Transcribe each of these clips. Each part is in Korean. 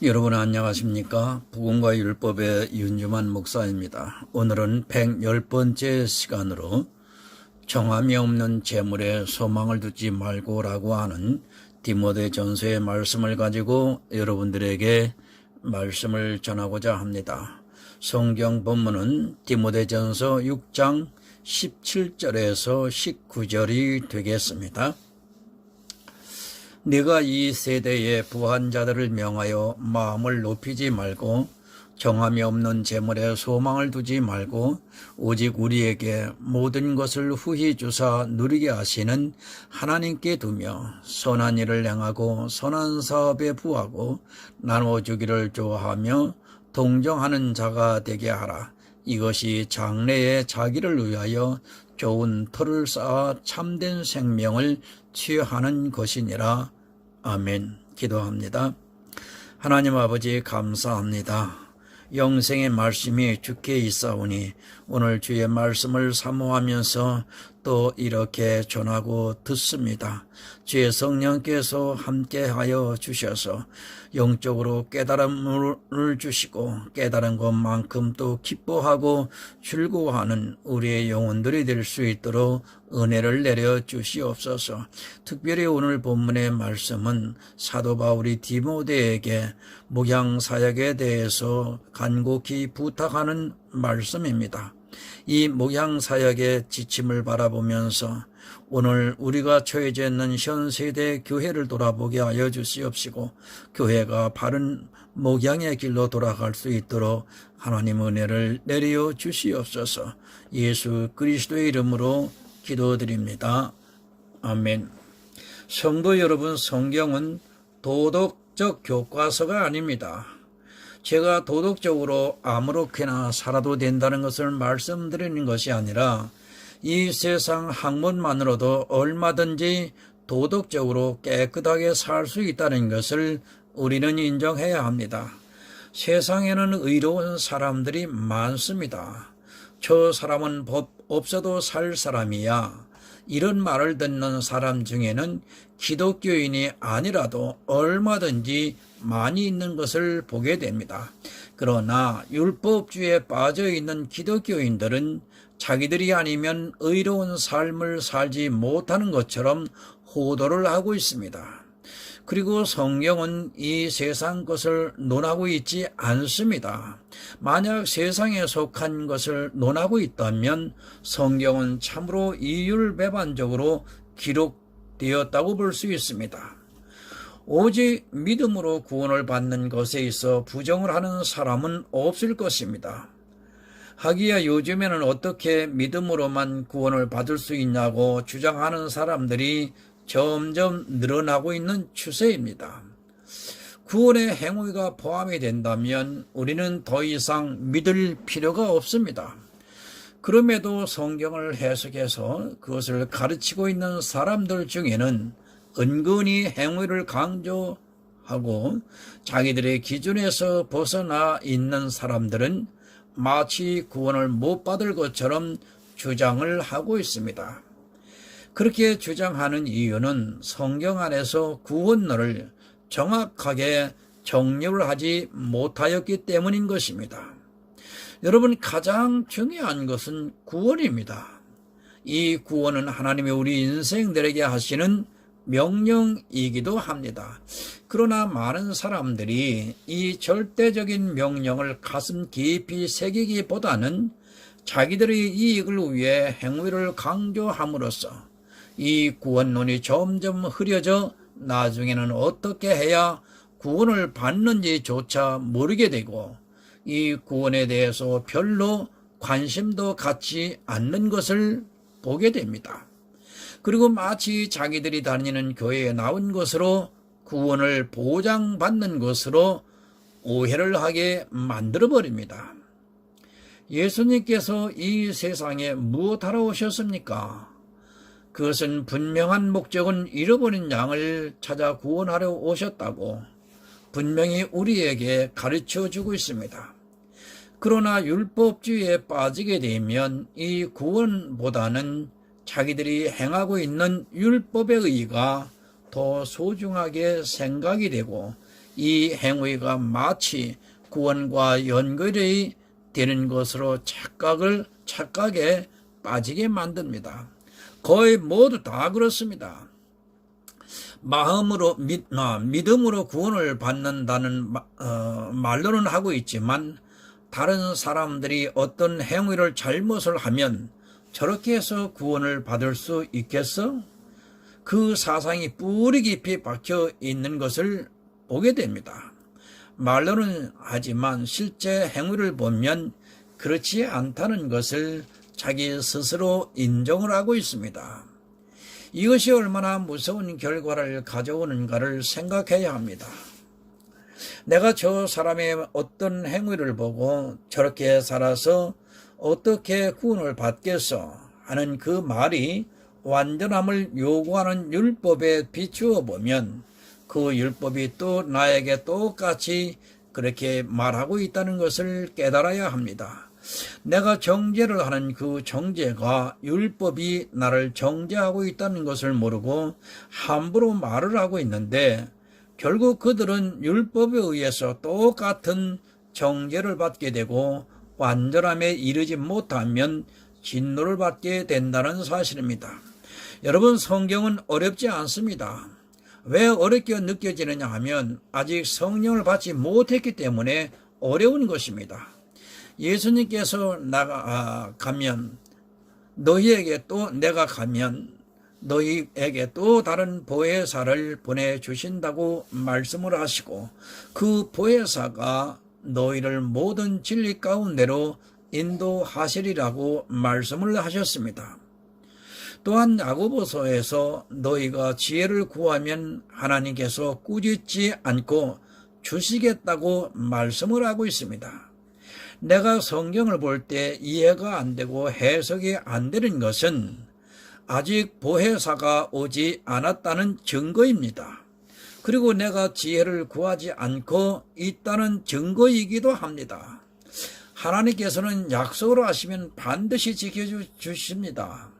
여러분 안녕하십니까? 복음과 율법의 윤주만 목사입니다. 오늘은 110번째 시간으로 정함이 없는 재물에 소망을 두지 말고라고 하는 디모데전서의 말씀을 가지고 여러분들에게 말씀을 전하고자 합니다. 성경 본문은 디모데전서 6장 17절에서 19절이 되겠습니다. 네가 이 세대의 부한 자들을 명하여 마음을 높이지 말고 정함이 없는 재물에 소망을 두지 말고 오직 우리에게 모든 것을 후히 주사 누리게 하시는 하나님께 두며 선한 일을 행하고 선한 사업에 부하고 나눠주기를 좋아하며 동정하는 자가 되게 하라. 이것이 장래에 자기를 위하여 좋은 터를 쌓아 참된 생명을 취하는 것이니라. 아멘. 기도합니다. 하나님 아버지 감사합니다. 영생의 말씀이 주께 있사오니 오늘 주의 말씀을 사모하면서 또 이렇게 전하고 듣습니다. 주의 성령께서 함께하여 주셔서 영적으로 깨달음을 주시고 깨달은 것만큼 또 기뻐하고 즐거워하는 우리의 영혼들이 될 수 있도록 은혜를 내려 주시옵소서. 특별히 오늘 본문의 말씀은 사도 바울이 디모데에게 목양사역에 대해서 간곡히 부탁하는 말씀입니다. 이 목양사역의 지침을 바라보면서 오늘 우리가 처해져 있는 현 세대 교회를 돌아보게 하여 주시옵시고 교회가 바른 목양의 길로 돌아갈 수 있도록 하나님 은혜를 내려 주시옵소서. 예수 그리스도의 이름으로 기도드립니다. 아멘. 성도 여러분, 성경은 도덕적 교과서가 아닙니다. 제가 도덕적으로 아무렇게나 살아도 된다는 것을 말씀드리는 것이 아니라 이 세상 학문만으로도 얼마든지 도덕적으로 깨끗하게 살 수 있다는 것을 우리는 인정해야 합니다. 세상에는 의로운 사람들이 많습니다. 저 사람은 법 없어도 살 사람이야. 이런 말을 듣는 사람 중에는 기독교인이 아니라도 얼마든지 많이 있는 것을 보게 됩니다. 그러나 율법주의에 빠져 있는 기독교인들은 자기들이 아니면 의로운 삶을 살지 못하는 것처럼 호도를 하고 있습니다. 그리고 성경은 이 세상 것을 논하고 있지 않습니다. 만약 세상에 속한 것을 논하고 있다면 성경은 참으로 이율배반적으로 기록되었다고 볼 수 있습니다. 오직 믿음으로 구원을 받는 것에 있어 부정을 하는 사람은 없을 것입니다. 하기야 요즘에는 어떻게 믿음으로만 구원을 받을 수 있냐고 주장하는 사람들이 점점 늘어나고 있는 추세입니다. 구원의 행위가 포함이 된다면 우리는 더 이상 믿을 필요가 없습니다. 그럼에도 성경을 해석해서 그것을 가르치고 있는 사람들 중에는 은근히 행위를 강조하고 자기들의 기준에서 벗어나 있는 사람들은 마치 구원을 못 받을 것처럼 주장을 하고 있습니다. 그렇게 주장하는 이유는 성경 안에서 구원론을 정확하게 정립을 하지 못하였기 때문인 것입니다. 여러분, 가장 중요한 것은 구원입니다. 이 구원은 하나님이 우리 인생들에게 하시는 명령이기도 합니다. 그러나 많은 사람들이 이 절대적인 명령을 가슴 깊이 새기기보다는 자기들의 이익을 위해 행위를 강조함으로써 이 구원론이 점점 흐려져 나중에는 어떻게 해야 구원을 받는지조차 모르게 되고 이 구원에 대해서 별로 관심도 갖지 않는 것을 보게 됩니다. 그리고 마치 자기들이 다니는 교회에 나온 것으로 구원을 보장받는 것으로 오해를 하게 만들어버립니다. 예수님께서 이 세상에 무엇하러 오셨습니까? 그것은 분명한 목적은 잃어버린 양을 찾아 구원하려 오셨다고 분명히 우리에게 가르쳐주고 있습니다. 그러나 율법주의에 빠지게 되면 이 구원보다는 자기들이 행하고 있는 율법의 의의가 더 소중하게 생각이 되고 이 행위가 마치 구원과 연결이 되는 것으로 착각에 빠지게 만듭니다. 거의 모두 다 그렇습니다. 믿음으로 구원을 받는다는 말로는 하고 있지만 다른 사람들이 어떤 행위를 잘못을 하면 저렇게 해서 구원을 받을 수 있겠어? 그 사상이 뿌리 깊이 박혀 있는 것을 보게 됩니다. 말로는 하지만 실제 행위를 보면 그렇지 않다는 것을 자기 스스로 인정을 하고 있습니다. 이것이 얼마나 무서운 결과를 가져오는가를 생각해야 합니다. 내가 저 사람의 어떤 행위를 보고 저렇게 살아서 어떻게 구원을 받겠어 하는 그 말이 완전함을 요구하는 율법에 비추어 보면 그 율법이 또 나에게 똑같이 그렇게 말하고 있다는 것을 깨달아야 합니다. 내가 정죄를 하는 그 정죄가 율법이 나를 정죄하고 있다는 것을 모르고 함부로 말을 하고 있는데 결국 그들은 율법에 의해서 똑같은 정죄를 받게 되고 완전함에 이르지 못하면 진노를 받게 된다는 사실입니다. 여러분, 성경은 어렵지 않습니다. 왜 어렵게 느껴지느냐 하면 아직 성령을 받지 못했기 때문에 어려운 것입니다. 예수님께서 가면 너희에게 또 내가 가면 너희에게 또 다른 보혜사를 보내주신다고 말씀을 하시고 그 보혜사가 너희를 모든 진리 가운데로 인도하시리라고 말씀을 하셨습니다. 또한 야고보서에서 너희가 지혜를 구하면 하나님께서 꾸짖지 않고 주시겠다고 말씀을 하고 있습니다. 내가 성경을 볼 때 이해가 안 되고 해석이 안 되는 것은 아직 보혜사가 오지 않았다는 증거입니다. 그리고 내가 지혜를 구하지 않고 있다는 증거이기도 합니다. 하나님께서는 약속을 하시면 반드시 지켜주십니다.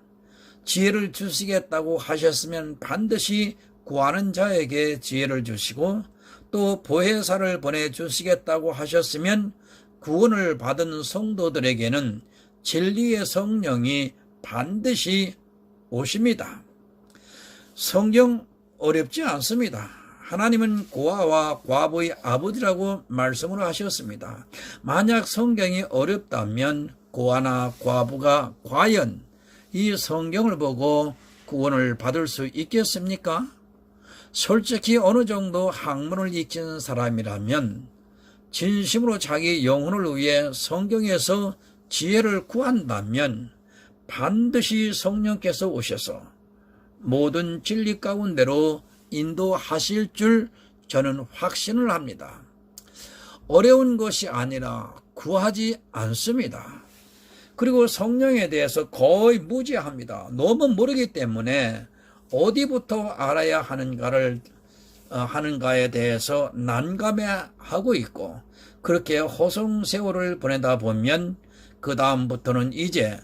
지혜를 주시겠다고 하셨으면 반드시 구하는 자에게 지혜를 주시고 또 보혜사를 보내주시겠다고 하셨으면 구원을 받은 성도들에게는 진리의 성령이 반드시 오십니다. 성경 어렵지 않습니다. 하나님은 고아와 과부의 아버지라고 말씀을 하셨습니다. 만약 성경이 어렵다면 고아나 과부가 과연 이 성경을 보고 구원을 받을 수 있겠습니까? 솔직히 어느 정도 학문을 익힌 사람이라면 진심으로 자기 영혼을 위해 성경에서 지혜를 구한다면 반드시 성령께서 오셔서 모든 진리 가운데로 인도하실 줄 저는 확신을 합니다. 어려운 것이 아니라 구하지 않습니다. 그리고 성령에 대해서 거의 무지합니다. 너무 모르기 때문에 어디부터 알아야 하는가에 대해서 난감해하고 있고 그렇게 호송세월을 보내다 보면 그 다음부터는 이제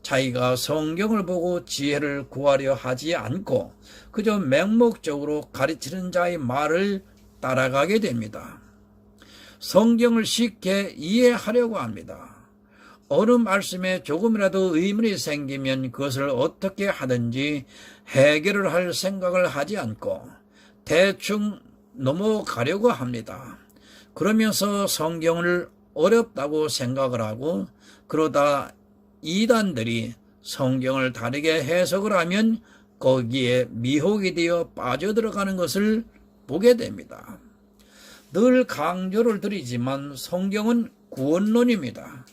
자기가 성경을 보고 지혜를 구하려 하지 않고 그저 맹목적으로 가르치는 자의 말을 따라가게 됩니다. 성경을 쉽게 이해하려고 합니다. 어느 말씀에 조금이라도 의문이 생기면 그것을 어떻게 하든지 해결을 할 생각을 하지 않고 대충 넘어가려고 합니다. 그러면서 성경을 어렵다고 생각을 하고 그러다 이단들이 성경을 다르게 해석을 하면 거기에 미혹이 되어 빠져들어가는 것을 보게 됩니다. 늘 강조를 드리지만 성경은 구원론입니다.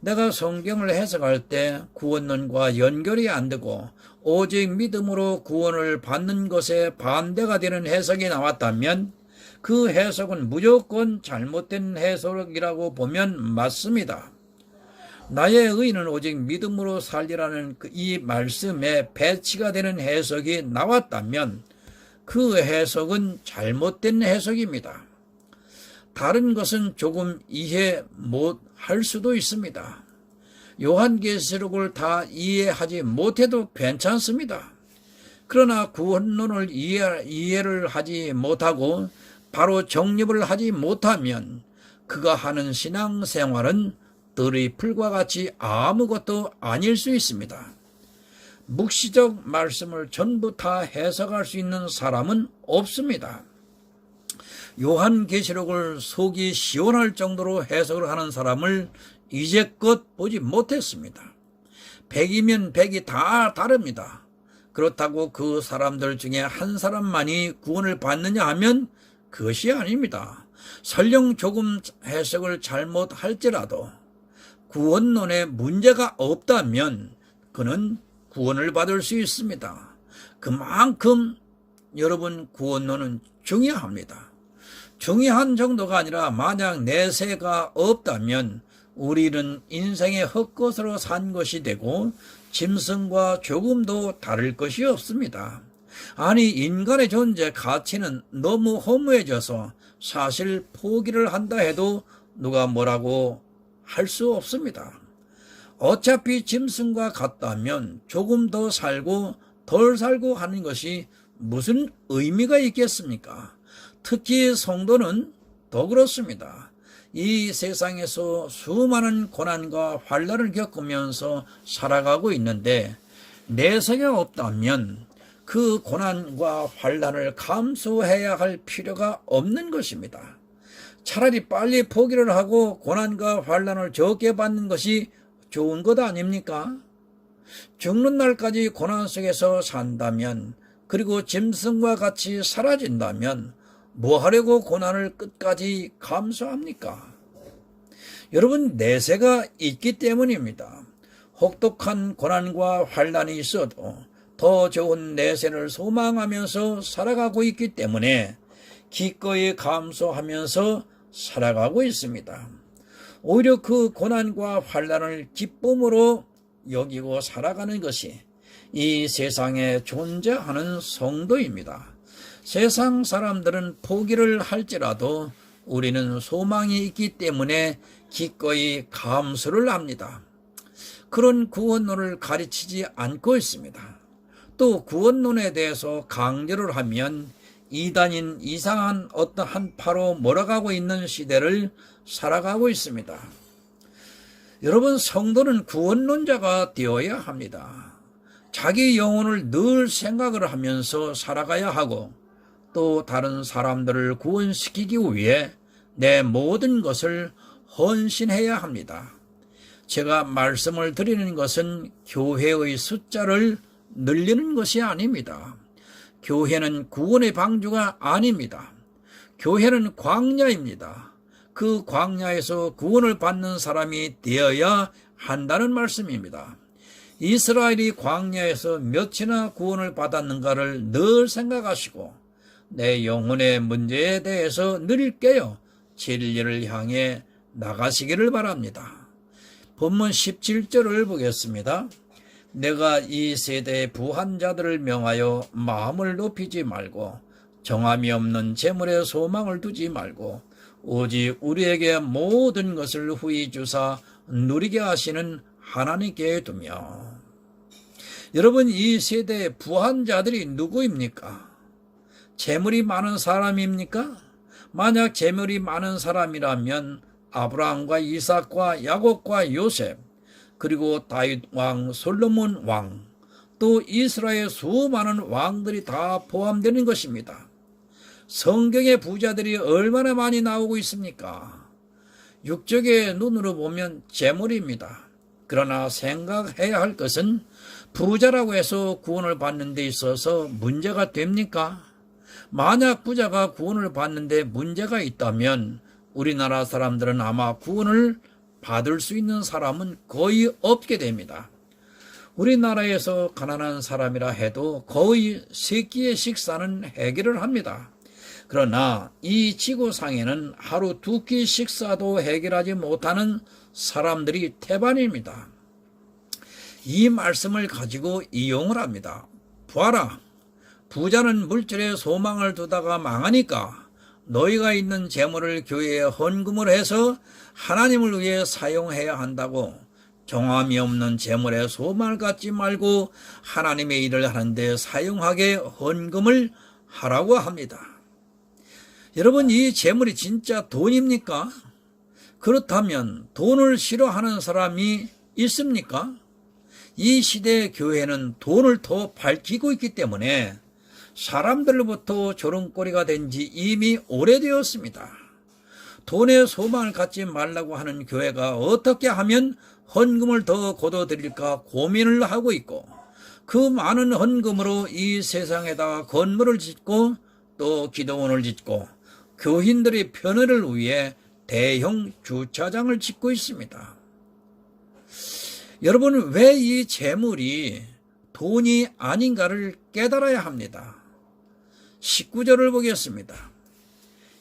내가 성경을 해석할 때 구원론과 연결이 안 되고 오직 믿음으로 구원을 받는 것에 반대가 되는 해석이 나왔다면 그 해석은 무조건 잘못된 해석이라고 보면 맞습니다. 나의 의는 오직 믿음으로 살리라는 이 말씀에 배치가 되는 해석이 나왔다면 그 해석은 잘못된 해석입니다. 다른 것은 조금 이해 못할 수도 있습니다. 요한계시록을 다 이해하지 못해도 괜찮습니다. 그러나 구원론을 이해를 하지 못하고 바로 정립을 하지 못하면 그가 하는 신앙생활은 들이풀과 같이 아무것도 아닐 수 있습니다. 묵시적 말씀을 전부 다 해석할 수 있는 사람은 없습니다. 요한계시록을 속이 시원할 정도로 해석을 하는 사람을 이제껏 보지 못했습니다. 100이면 100이 다 다릅니다. 그렇다고 그 사람들 중에 한 사람만이 구원을 받느냐 하면 그것이 아닙니다. 설령 조금 해석을 잘못할지라도 구원론에 문제가 없다면 그는 구원을 받을 수 있습니다. 그만큼 여러분 구원론은 중요합니다. 중요한 정도가 아니라 만약 내세가 없다면 우리는 인생의 헛것으로 산 것이 되고 짐승과 조금도 다를 것이 없습니다. 아니 인간의 존재 가치는 너무 허무해져서 사실 포기를 한다 해도 누가 뭐라고 할 수 없습니다. 어차피 짐승과 같다면 조금 더 살고 덜 살고 하는 것이 무슨 의미가 있겠습니까? 특히 성도는 더 그렇습니다. 이 세상에서 수많은 고난과 환난을 겪으면서 살아가고 있는데 내세가 없다면 그 고난과 환난을 감수해야 할 필요가 없는 것입니다. 차라리 빨리 포기를 하고 고난과 환난을 적게 받는 것이 좋은 것 아닙니까? 죽는 날까지 고난 속에서 산다면 그리고 짐승과 같이 사라진다면 뭐 하려고 고난을 끝까지 감수합니까? 여러분 내세가 있기 때문입니다. 혹독한 고난과 환난이 있어도 더 좋은 내세를 소망하면서 살아가고 있기 때문에 기꺼이 감수하면서 살아가고 있습니다. 오히려 그 고난과 환난을 기쁨으로 여기고 살아가는 것이 이 세상에 존재하는 성도입니다. 세상 사람들은 포기를 할지라도 우리는 소망이 있기 때문에 기꺼이 감수를 합니다. 그런 구원론을 가르치지 않고 있습니다. 또 구원론에 대해서 강조를 하면 이단인 이상한 어떠한 파로 몰아가고 있는 시대를 살아가고 있습니다. 여러분 성도는 구원론자가 되어야 합니다. 자기 영혼을 늘 생각을 하면서 살아가야 하고 또 다른 사람들을 구원시키기 위해 내 모든 것을 헌신해야 합니다. 제가 말씀을 드리는 것은 교회의 숫자를 늘리는 것이 아닙니다. 교회는 구원의 방주가 아닙니다. 교회는 광야입니다. 그 광야에서 구원을 받는 사람이 되어야 한다는 말씀입니다. 이스라엘이 광야에서 몇이나 구원을 받았는가를 늘 생각하시고 내 영혼의 문제에 대해서 늘 깨어 진리를 향해 나가시기를 바랍니다. 본문 17절을 보겠습니다. 내가 이 세대의 부한 자들을 명하여 마음을 높이지 말고 정함이 없는 재물에 소망을 두지 말고 오직 우리에게 모든 것을 후히 주사 누리게 하시는 하나님께 두며. 여러분 이 세대의 부한 자들이 누구입니까? 재물이 많은 사람입니까? 만약 재물이 많은 사람이라면 아브라함과 이삭과 야곱과 요셉 그리고 다윗 왕, 솔로몬 왕, 또 이스라엘 수많은 왕들이 다 포함되는 것입니다. 성경의 부자들이 얼마나 많이 나오고 있습니까? 육적의 눈으로 보면 재물입니다. 그러나 생각해야 할 것은 부자라고 해서 구원을 받는 데 있어서 문제가 됩니까? 만약 부자가 구원을 받는데 문제가 있다면 우리나라 사람들은 아마 구원을 받을 수 있는 사람은 거의 없게 됩니다. 우리나라에서 가난한 사람이라 해도 거의 3끼의 식사는 해결을 합니다. 그러나 이 지구상에는 하루 2끼 식사도 해결하지 못하는 사람들이 태반입니다. 이 말씀을 가지고 이용을 합니다. 보아라, 부자는 물질에 소망을 두다가 망하니까 너희가 있는 재물을 교회에 헌금을 해서 하나님을 위해 사용해야 한다고. 정함이 없는 재물에 소망을 갖지 말고 하나님의 일을 하는데 사용하게 헌금을 하라고 합니다. 여러분, 이 재물이 진짜 돈입니까? 그렇다면 돈을 싫어하는 사람이 있습니까? 이 시대의 교회는 돈을 더 밝히고 있기 때문에 사람들로부터 조롱거리가 된 지 이미 오래되었습니다. 돈에 소망을 갖지 말라고 하는 교회가 어떻게 하면 헌금을 더 거둬들일까 고민을 하고 있고, 그 많은 헌금으로 이 세상에다 건물을 짓고 또 기도원을 짓고 교인들의 편의를 위해 대형 주차장을 짓고 있습니다. 여러분, 왜 이 재물이 돈이 아닌가를 깨달아야 합니다. 19절을 보겠습니다.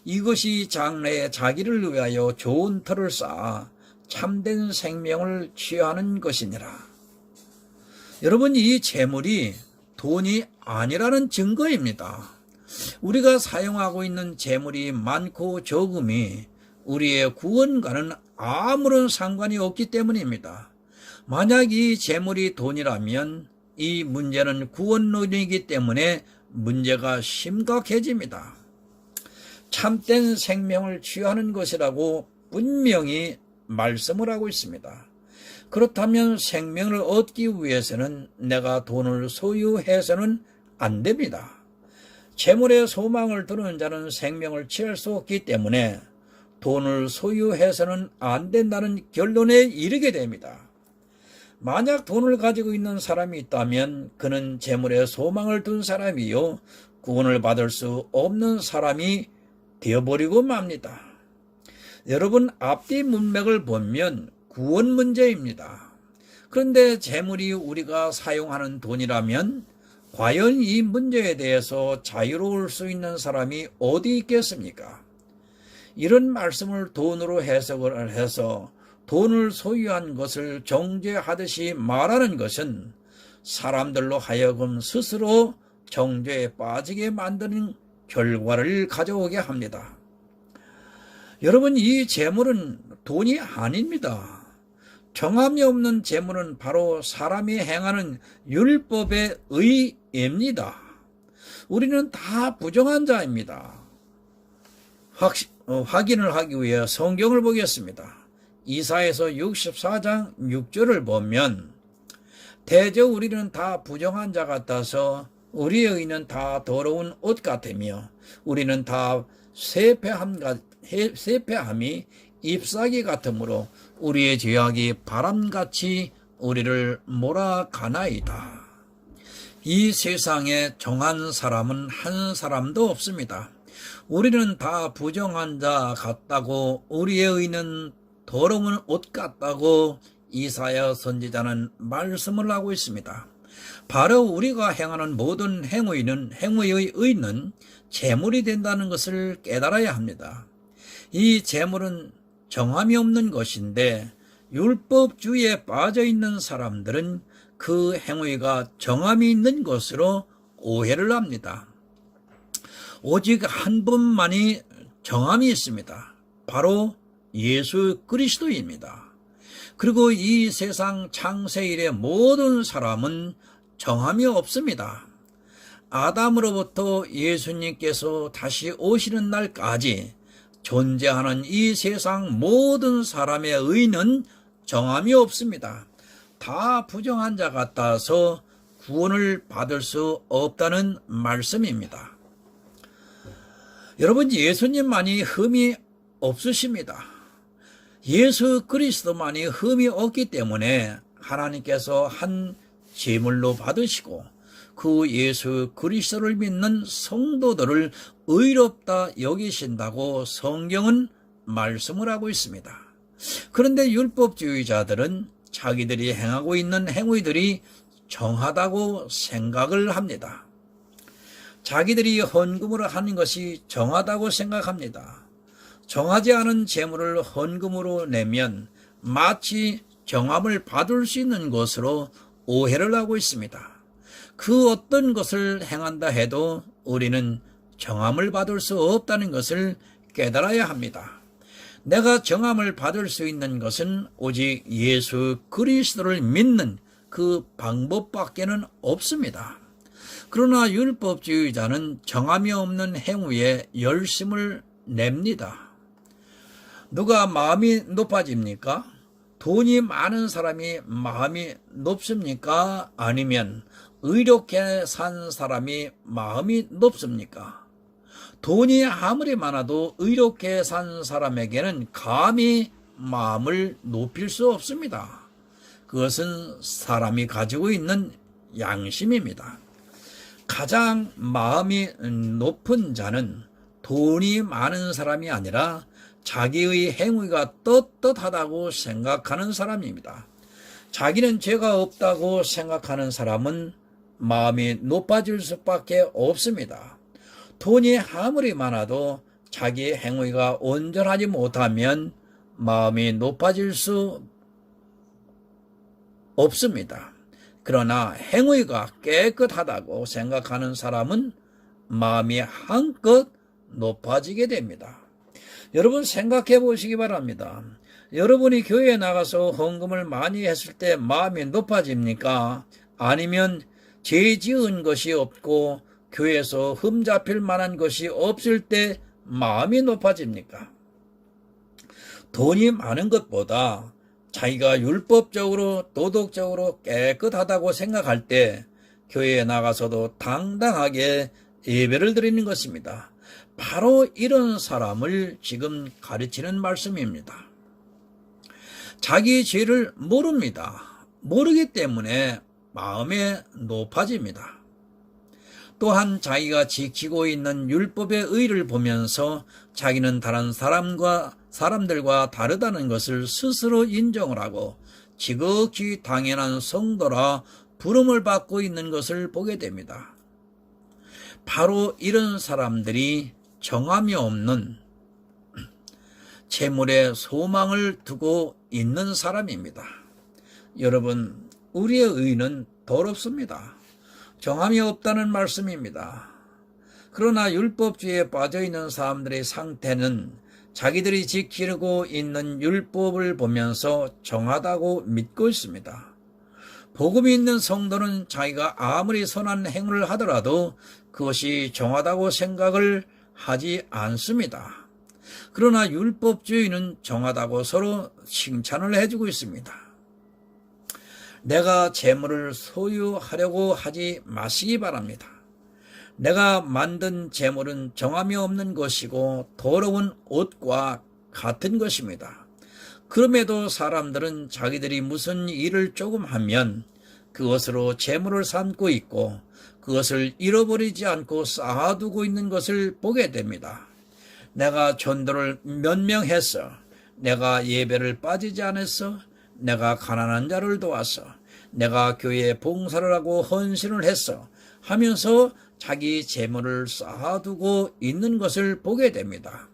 이것이 장래에 자기를 위하여 좋은 터를 쌓아 참된 생명을 취하는 것이니라. 여러분, 이 재물이 돈이 아니라는 증거입니다. 우리가 사용하고 있는 재물이 많고 적음이 우리의 구원과는 아무런 상관이 없기 때문입니다. 만약 이 재물이 돈이라면 이 문제는 구원론이기 때문에 문제가 심각해집니다. 참된 생명을 취하는 것이라고 분명히 말씀을 하고 있습니다. 그렇다면 생명을 얻기 위해서는 내가 돈을 소유해서는 안 됩니다. 재물에 소망을 두는 자는 생명을 취할 수 없기 때문에 돈을 소유해서는 안 된다는 결론에 이르게 됩니다. 만약 돈을 가지고 있는 사람이 있다면 그는 재물에 소망을 둔 사람이요, 구원을 받을 수 없는 사람이 되어버리고 맙니다. 여러분, 앞뒤 문맥을 보면 구원 문제입니다. 그런데 재물이 우리가 사용하는 돈이라면 과연 이 문제에 대해서 자유로울 수 있는 사람이 어디 있겠습니까? 이런 말씀을 돈으로 해석을 해서 돈을 소유한 것을 정죄하듯이 말하는 것은 사람들로 하여금 스스로 정죄에 빠지게 만드는 결과를 가져오게 합니다. 여러분, 이 재물은 돈이 아닙니다. 정함이 없는 재물은 바로 사람이 행하는 율법의 의입니다. 우리는 다 부정한 자입니다. 확인을 하기 위해 성경을 보겠습니다. 이사야서 64장 6절을 보면 대저 우리는 다 부정한 자 같아서 우리의 의는 다 더러운 옷 같으며 우리는 다 세폐함이 잎사귀 같으므로 우리의 죄악이 바람같이 우리를 몰아가나이다. 이 세상에 정한 사람은 한 사람도 없습니다. 우리는 다 부정한 자 같다고, 우리의 의는 더러운 옷 같다고 이사야 선지자는 말씀을 하고 있습니다. 바로 우리가 행하는 모든 행위의 의는 재물이 된다는 것을 깨달아야 합니다. 이 재물은 정함이 없는 것인데 율법주의에 빠져 있는 사람들은 그 행위가 정함이 있는 것으로 오해를 합니다. 오직 한 분만이 정함이 있습니다. 바로 예수 그리스도입니다. 그리고 이 세상 창세 이래 모든 사람은 정함이 없습니다. 아담으로부터 예수님께서 다시 오시는 날까지 존재하는 이 세상 모든 사람의 의는 정함이 없습니다. 다 부정한 자 같아서 구원을 받을 수 없다는 말씀입니다. 여러분, 예수님만이 흠이 없으십니다. 예수 그리스도만이 흠이 없기 때문에 하나님께서 한 제물로 받으시고 그 예수 그리스도를 믿는 성도들을 의롭다 여기신다고 성경은 말씀을 하고 있습니다. 그런데 율법주의자들은 자기들이 행하고 있는 행위들이 정하다고 생각을 합니다. 자기들이 헌금으로 하는 것이 정하다고 생각합니다. 정하지 않은 재물을 헌금으로 내면 마치 정함을 받을 수 있는 것으로 오해를 하고 있습니다. 그 어떤 것을 행한다 해도 우리는 정함을 받을 수 없다는 것을 깨달아야 합니다. 내가 정함을 받을 수 있는 것은 오직 예수 그리스도를 믿는 그 방법밖에는 없습니다. 그러나 율법주의자는 정함이 없는 행위에 열심을 냅니다. 누가 마음이 높아집니까? 돈이 많은 사람이 마음이 높습니까? 아니면 의롭게 산 사람이 마음이 높습니까? 돈이 아무리 많아도 의롭게 산 사람에게는 감히 마음을 높일 수 없습니다. 그것은 사람이 가지고 있는 양심입니다. 가장 마음이 높은 자는 돈이 많은 사람이 아니라 자기의 행위가 떳떳하다고 생각하는 사람입니다. 자기는 죄가 없다고 생각하는 사람은 마음이 높아질 수밖에 없습니다. 돈이 아무리 많아도 자기의 행위가 온전하지 못하면 마음이 높아질 수 없습니다. 그러나 행위가 깨끗하다고 생각하는 사람은 마음이 한껏 높아지게 됩니다. 여러분 생각해 보시기 바랍니다. 여러분이 교회에 나가서 헌금을 많이 했을 때 마음이 높아집니까? 아니면 죄 지은 것이 없고 교회에서 흠잡힐 만한 것이 없을 때 마음이 높아집니까? 돈이 많은 것보다 자기가 율법적으로 도덕적으로 깨끗하다고 생각할 때 교회에 나가서도 당당하게 예배를 드리는 것입니다. 바로 이런 사람을 지금 가르치는 말씀입니다. 자기 죄를 모릅니다. 모르기 때문에 마음에 높아집니다. 또한 자기가 지키고 있는 율법의 의를 보면서 자기는 다른 사람들과 다르다는 것을 스스로 인정을 하고 지극히 당연한 성도라 부름을 받고 있는 것을 보게 됩니다. 바로 이런 사람들이 정함이 없는 재물에 소망을 두고 있는 사람입니다. 여러분, 우리의 의는 더럽습니다. 정함이 없다는 말씀입니다. 그러나 율법주의에 빠져있는 사람들의 상태는 자기들이 지키고 있는 율법을 보면서 정하다고 믿고 있습니다. 복음이 있는 성도는 자기가 아무리 선한 행위를 하더라도 그것이 정하다고 생각을 하지 않습니다. 그러나 율법주의는 정하다고 서로 칭찬을 해주고 있습니다. 내가 재물을 소유하려고 하지 마시기 바랍니다. 내가 만든 재물은 정함이 없는 것이고 더러운 옷과 같은 것입니다. 그럼에도 사람들은 자기들이 무슨 일을 조금 하면 그것으로 재물을 삼고 있고 그것을 잃어버리지 않고 쌓아두고 있는 것을 보게 됩니다. 내가 전도를 몇 명 했어. 내가 예배를 빠지지 않았어. 내가 가난한 자를 도왔어. 내가 교회에 봉사를 하고 헌신을 했어. 하면서 자기 재물을 쌓아두고 있는 것을 보게 됩니다.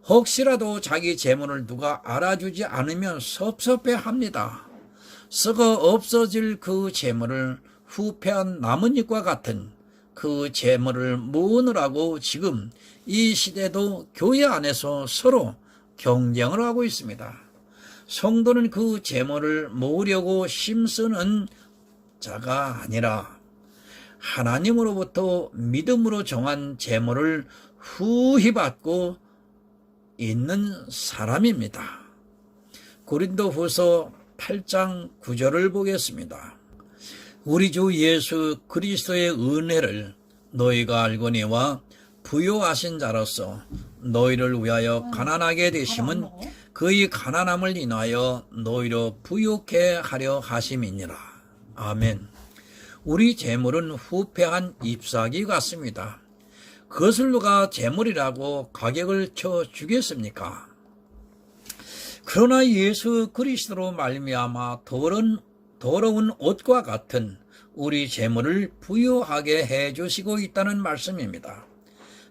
혹시라도 자기 재물을 누가 알아주지 않으면 섭섭해합니다. 썩어 없어질 그 재물을 후패한 나뭇잎과 같은 그 재물을 모으느라고 지금 이 시대도 교회 안에서 서로 경쟁을 하고 있습니다. 성도는 그 재물을 모으려고 힘쓰는 자가 아니라 하나님으로부터 믿음으로 정한 재물을 후히 받고 있는 사람입니다. 고린도후서 8장 9절을 보겠습니다. 우리 주 예수 그리스도의 은혜를 너희가 알거니와 부요하신 자로서 너희를 위하여 가난하게 되심은 그의 가난함을 인하여 너희로 부요케 하려 하심이니라. 아멘. 우리 재물은 후패한 잎사귀 같습니다. 그것을 누가 재물이라고 가격을 쳐 주겠습니까? 그러나 예수 그리스도로 말미암아 더러운 옷과 같은 우리 재물을 부유하게 해주시고 있다는 말씀입니다.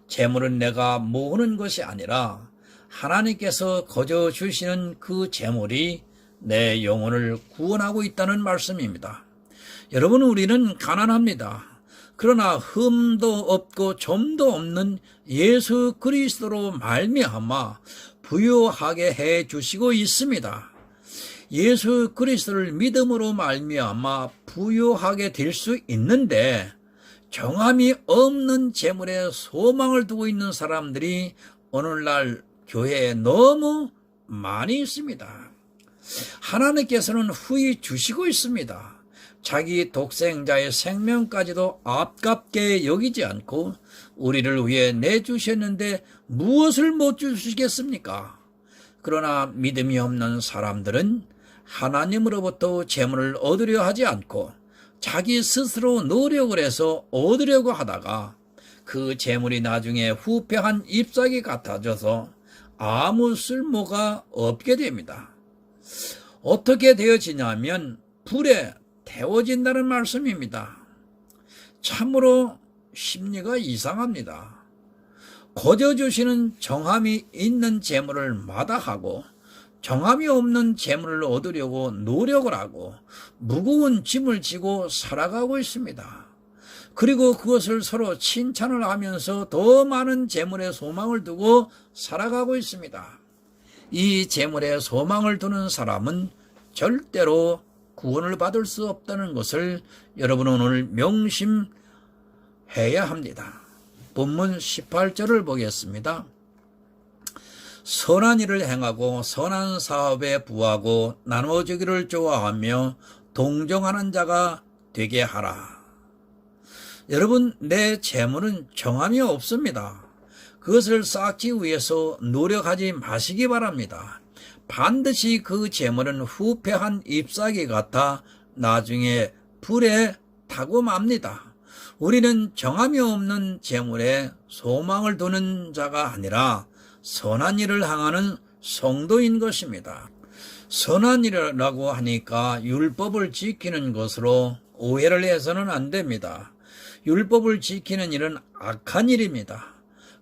재물은 내가 모으는 것이 아니라 하나님께서 거저 주시는 그 재물이 내 영혼을 구원하고 있다는 말씀입니다. 여러분, 우리는 가난합니다. 그러나 흠도 없고 점도 없는 예수 그리스도로 말미암아 부유하게 해 주시고 있습니다. 예수 그리스도를 믿음으로 말미암아 부유하게 될 수 있는데 정함이 없는 재물에 소망을 두고 있는 사람들이 오늘날 교회에 너무 많이 있습니다. 하나님께서는 후히 주시고 있습니다. 자기 독생자의 생명까지도 아깝게 여기지 않고 우리를 위해 내주셨는데 무엇을 못 주시겠습니까? 그러나 믿음이 없는 사람들은 하나님으로부터 재물을 얻으려 하지 않고 자기 스스로 노력을 해서 얻으려고 하다가 그 재물이 나중에 후패한 잎사귀 같아져서 아무 쓸모가 없게 됩니다. 어떻게 되어지냐면 불에 태워진다는 말씀입니다. 참으로 심리가 이상합니다. 거저 주시는 정함이 있는 재물을 마다하고 정함이 없는 재물을 얻으려고 노력을 하고 무거운 짐을 지고 살아가고 있습니다. 그리고 그것을 서로 칭찬을 하면서 더 많은 재물에 소망을 두고 살아가고 있습니다. 이 재물에 소망을 두는 사람은 절대로 구원을 받을 수 없다는 것을 여러분은 오늘 명심해야 합니다. 본문 18절을 보겠습니다. 선한 일을 행하고 선한 사업에 부하고 나눠주기를 좋아하며 동정하는 자가 되게 하라. 여러분, 내 재물은 정함이 없습니다. 그것을 쌓기 위해서 노력하지 마시기 바랍니다. 반드시 그 재물은 후패한 잎사귀 같아 나중에 불에 타고 맙니다. 우리는 정함이 없는 재물에 소망을 두는 자가 아니라 선한 일을 행하는 성도인 것입니다. 선한 일이라고 하니까 율법을 지키는 것으로 오해를 해서는 안 됩니다. 율법을 지키는 일은 악한 일입니다.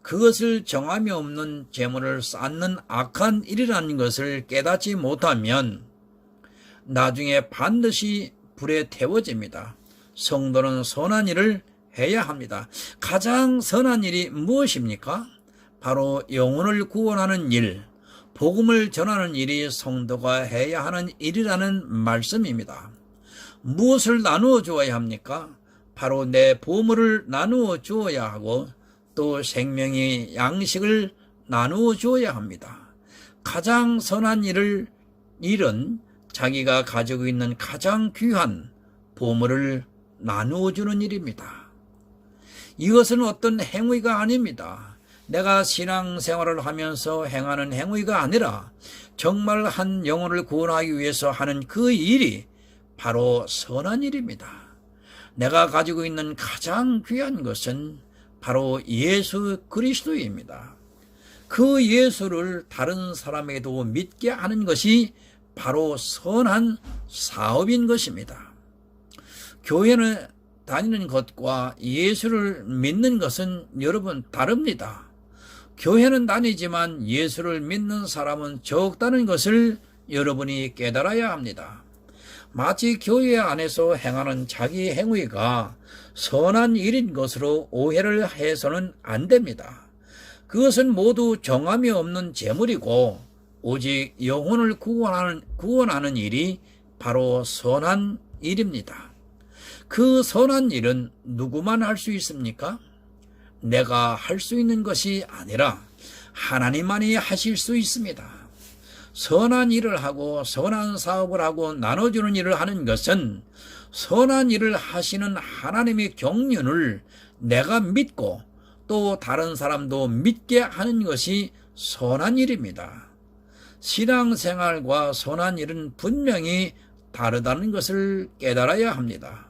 그것을 정함이 없는 재물을 쌓는 악한 일이라는 것을 깨닫지 못하면 나중에 반드시 불에 태워집니다. 성도는 선한 일을 해야 합니다. 가장 선한 일이 무엇입니까? 바로 영혼을 구원하는 일, 복음을 전하는 일이 성도가 해야 하는 일이라는 말씀입니다. 무엇을 나누어 주어야 합니까? 바로 내 보물을 나누어 주어야 하고 또 생명의 양식을 나누어 주어야 합니다. 가장 선한 일은 자기가 가지고 있는 가장 귀한 보물을 나누어 주는 일입니다. 이것은 어떤 행위가 아닙니다. 내가 신앙생활을 하면서 행하는 행위가 아니라 정말 한 영혼을 구원하기 위해서 하는 그 일이 바로 선한 일입니다. 내가 가지고 있는 가장 귀한 것은 바로 예수 그리스도입니다. 그 예수를 다른 사람에게도 믿게 하는 것이 바로 선한 사업인 것입니다. 교회는 다니는 것과 예수를 믿는 것은 여러분 다릅니다. 교회는 다니지만 예수를 믿는 사람은 적다는 것을 여러분이 깨달아야 합니다. 마치 교회 안에서 행하는 자기 행위가 선한 일인 것으로 오해를 해서는 안 됩니다. 그것은 모두 정함이 없는 재물이고 오직 영혼을 구원하는 일이 바로 선한 일입니다. 그 선한 일은 누구만 할 수 있습니까? 내가 할 수 있는 것이 아니라 하나님만이 하실 수 있습니다. 선한 일을 하고 선한 사업을 하고 나눠주는 일을 하는 것은 선한 일을 하시는 하나님의 경륜을 내가 믿고 또 다른 사람도 믿게 하는 것이 선한 일입니다. 신앙생활과 선한 일은 분명히 다르다는 것을 깨달아야 합니다.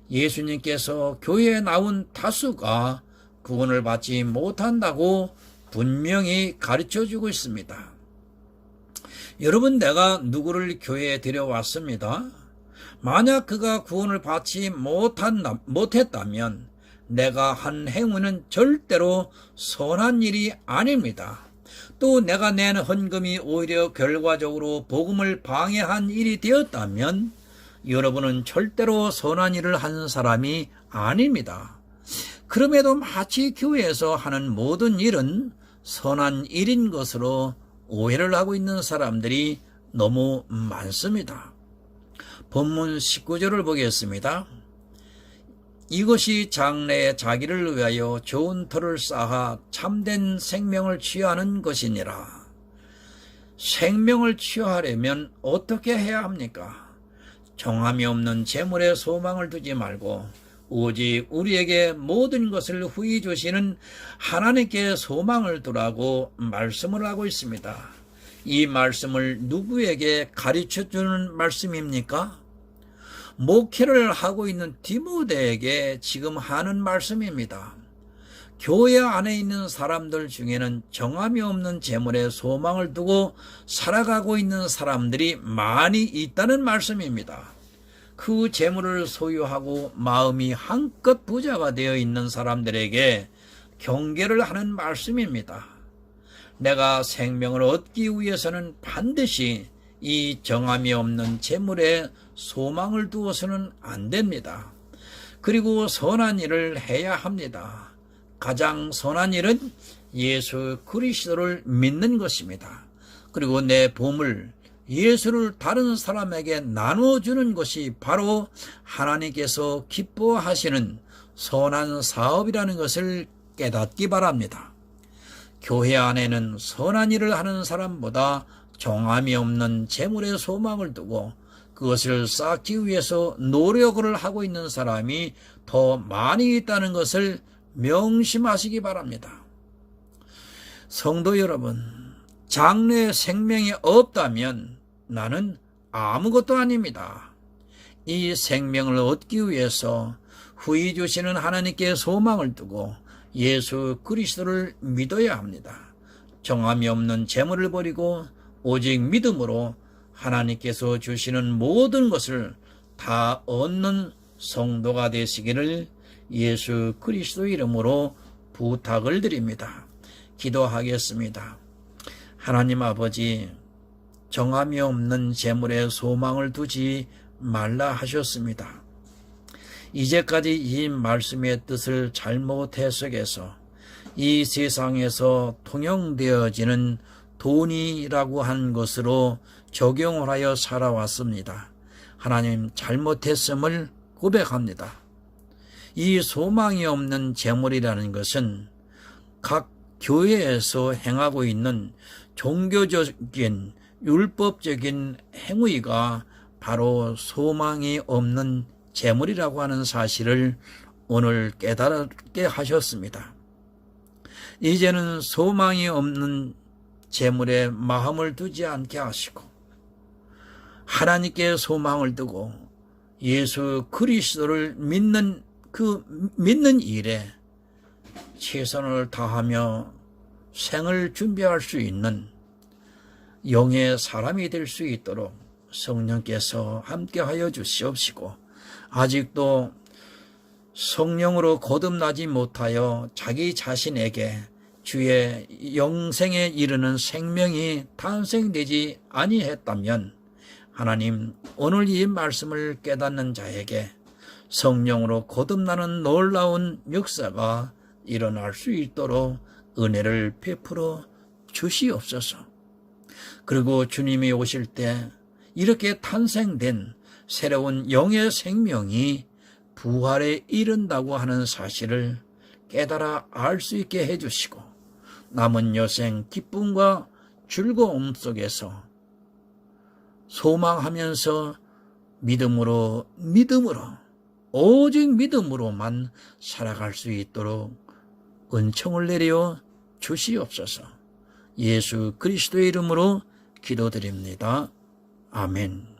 예수님께서 교회에 나온 다수가 구원을 받지 못한다고 분명히 가르쳐주고 있습니다. 여러분, 내가 누구를 교회에 데려왔습니다. 만약 그가 구원을 받지 못했다면 내가 한 행위는 절대로 선한 일이 아닙니다. 또 내가 낸 헌금이 오히려 결과적으로 복음을 방해한 일이 되었다면 여러분은 절대로 선한 일을 한 사람이 아닙니다. 그럼에도 마치 교회에서 하는 모든 일은 선한 일인 것으로 오해를 하고 있는 사람들이 너무 많습니다. 본문 19절을 보겠습니다. 이것이 장래에 자기를 위하여 좋은 터를 쌓아 참된 생명을 취하는 것이니라. 생명을 취하려면 어떻게 해야 합니까? 정함이 없는 재물에 소망을 두지 말고 오직 우리에게 모든 것을 후히 주시는 하나님께 소망을 두라고 말씀을 하고 있습니다. 이 말씀을 누구에게 가르쳐주는 말씀입니까? 목회를 하고 있는 디모데에게 지금 하는 말씀입니다. 교회 안에 있는 사람들 중에는 정함이 없는 재물에 소망을 두고 살아가고 있는 사람들이 많이 있다는 말씀입니다. 그 재물을 소유하고 마음이 한껏 부자가 되어 있는 사람들에게 경계를 하는 말씀입니다. 내가 생명을 얻기 위해서는 반드시 이 정함이 없는 재물에 소망을 두어서는 안 됩니다. 그리고 선한 일을 해야 합니다. 가장 선한 일은 예수 그리스도를 믿는 것입니다. 그리고 내 보물, 예수를 다른 사람에게 나눠주는 것이 바로 하나님께서 기뻐하시는 선한 사업이라는 것을 깨닫기 바랍니다. 교회 안에는 선한 일을 하는 사람보다 정함이 없는 재물에 소망을 두고 그것을 쌓기 위해서 노력을 하고 있는 사람이 더 많이 있다는 것을 명심하시기 바랍니다. 성도 여러분, 장래의 생명이 없다면 나는 아무것도 아닙니다. 이 생명을 얻기 위해서 후히 주시는 하나님께 소망을 두고 예수 그리스도를 믿어야 합니다. 정함이 없는 재물을 버리고 오직 믿음으로 하나님께서 주시는 모든 것을 다 얻는 성도가 되시기를 예수 그리스도 이름으로 부탁을 드립니다. 기도하겠습니다. 하나님 아버지, 정함이 없는 재물에 소망을 두지 말라 하셨습니다. 이제까지 이 말씀의 뜻을 잘못 해석해서 이 세상에서 통용되어지는 돈이라고 한 것으로 적용을 하여 살아왔습니다. 하나님, 잘못했음을 고백합니다. 이 소망이 없는 재물이라는 것은 각 교회에서 행하고 있는 종교적인 율법적인 행위가 바로 소망이 없는 재물이라고 하는 사실을 오늘 깨달게 하셨습니다. 이제는 소망이 없는 재물에 마음을 두지 않게 하시고 하나님께 소망을 두고 예수 그리스도를 믿는 그 믿는 일에 최선을 다하며 생을 준비할 수 있는 영의 사람이 될 수 있도록 성령께서 함께하여 주시옵시고, 아직도 성령으로 거듭나지 못하여 자기 자신에게 주의 영생에 이르는 생명이 탄생되지 아니했다면 하나님, 오늘 이 말씀을 깨닫는 자에게 성령으로 거듭나는 놀라운 역사가 일어날 수 있도록 은혜를 베풀어 주시옵소서. 그리고 주님이 오실 때 이렇게 탄생된 새로운 영의 생명이 부활에 이른다고 하는 사실을 깨달아 알 수 있게 해주시고, 남은 여생 기쁨과 즐거움 속에서 소망하면서 믿음으로 오직 믿음으로만 살아갈 수 있도록 은총을 내려 주시옵소서. 예수 그리스도의 이름으로 기도드립니다. 아멘.